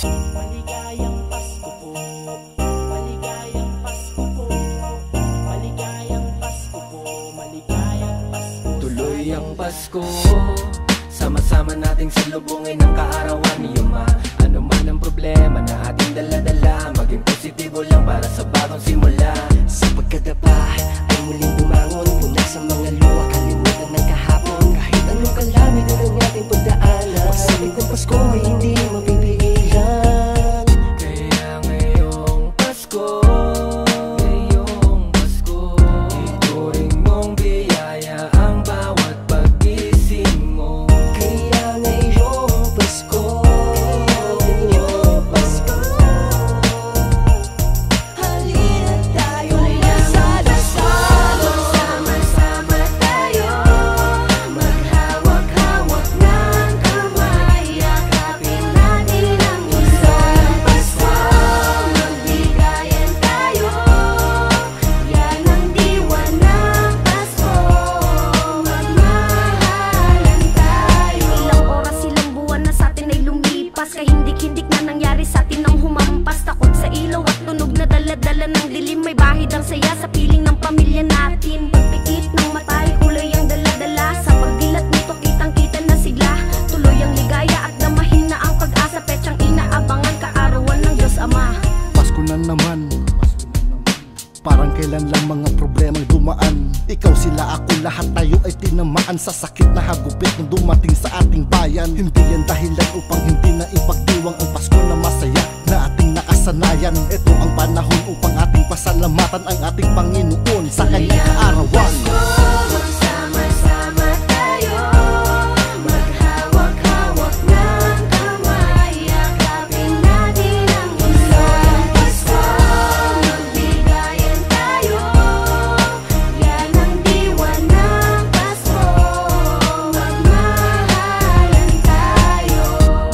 Maligayang Pasko po, maligayang Pasko po, maligayang Pasko po, maligayang Pasko. Tuloy ang Pasko, sama-sama nating salubungin ang kaarawan ni Yuma. Ano man ang problema na ating dala-dala, maging positibo lang para sa bagong simula. Sa pagkadapa ay muling bumangon mula sa mga luha, kalimutan ng kahapon. Kahit anong kalamidad ang ating pagdaanan, pagsapit ng Pasko ay hindi mapipigilan. Kaya ngayong Pasko, ngayong Pasko, ituring mong biyaya ang bawat pag-gising mo. Kaya ngayong Pasko, ngayong Pasko, halina tayo magsalasal. Magsama-sama tayo, maghawak-hawak ng kamay, yakapin natin ang isang Pasko. Magbigayan tayo, yan ang diwa ng Pasko. Magmahalan tayo. Ilang oras, ilang buwan na sa atin ay lumipas, kahindik-hindik na nangyari sa atin ang humampas. Takot sa ilaw at tunog na dala-dala ng dilim, may bahid ang saya sa piling ng pamilya natin. Pagpikit ng mata ay kulay ang dala-dala, sa pagdilat nito kitang-kita na sigla. Tuloy ang ligaya at damahin na ang pag-asa, petsang inaabangan kaarawan ng Diyos Ama. Pasko na naman, parang kailan lang mga problemang dumaan. Ikaw, sila, ako, lahat tayo ay tinamaan sa sakit na hagupit nung dumating sa ating bayan. Hindi yan dahilan upang hindi na ipagdiwang ang Pasko na masaya na ating nakasanayan. Ito ang panahon upang ating pasalamatan ang ating Panginoon sa kanyang kaarawan. Magsama-sama tayo, maghawak-hawak ng kamay, yakapin natin ang isang Pasko. Magbigayan tayo, yan ang diwa ng Pasko. Magmahalan tayo.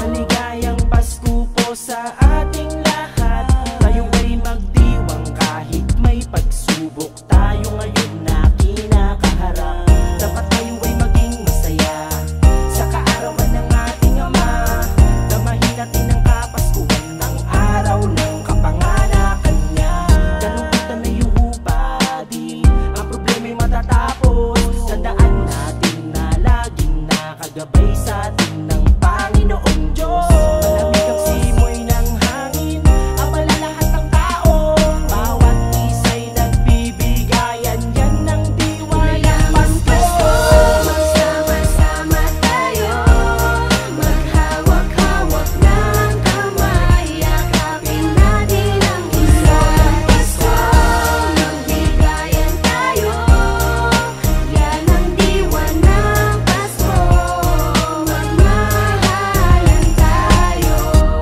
Maligayang Pasko po sa ating lahat. Tayo ay magdiwang kahit may pagsubok. Tayo ngayon na kinakaharap. Dapat tayo ay maging masaya sa kaarawan ng ating Ama. Damahin natin ang kapaskuhan ng araw ng kapanganakan niya. Kalungkutan na yuhubadi, ang problema'y matatapos. Tandaan natin na laging nakagabay sa atin ng Panginoong Diyos. Malamig ang simoy ng hangin, abala lahat ng tao. Bawat isa'y nagbibigayan, yan ang diwa ng Pasko. Magsama-sama tayo, maghawak-hawak ng kamay, yakapin natin ang isang Pasko. Magbigayan tayo, yan ang diwa ng Pasko. Magmahalan tayo.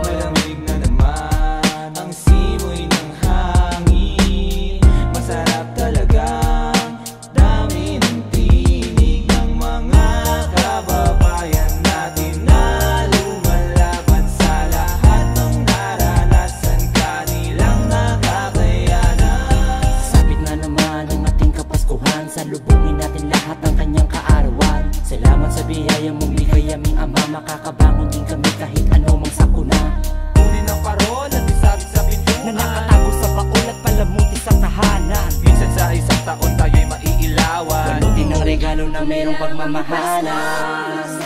Malamig na naman ang simoy ng hangin, masarap talagang dami ng tinig ng mga kababayan natin na lumalaban sa lahat ng naranasan kanilang nakakayanan. Sabit na naman ang ating kapaskuhan, salubungin natin lahat ng kanyang kaarawan. Salamat sa biyaya mong bigay aming Ama, makakabangon din kami kahit anumang sakuna. Uli ng parol at isabit sa bituan, Na nakatago sa baon at palamuti sa tahanan. minsan sa isang taon tayo'y maiilawan. Ganutin ang regalo na mayroong pagmamahalan.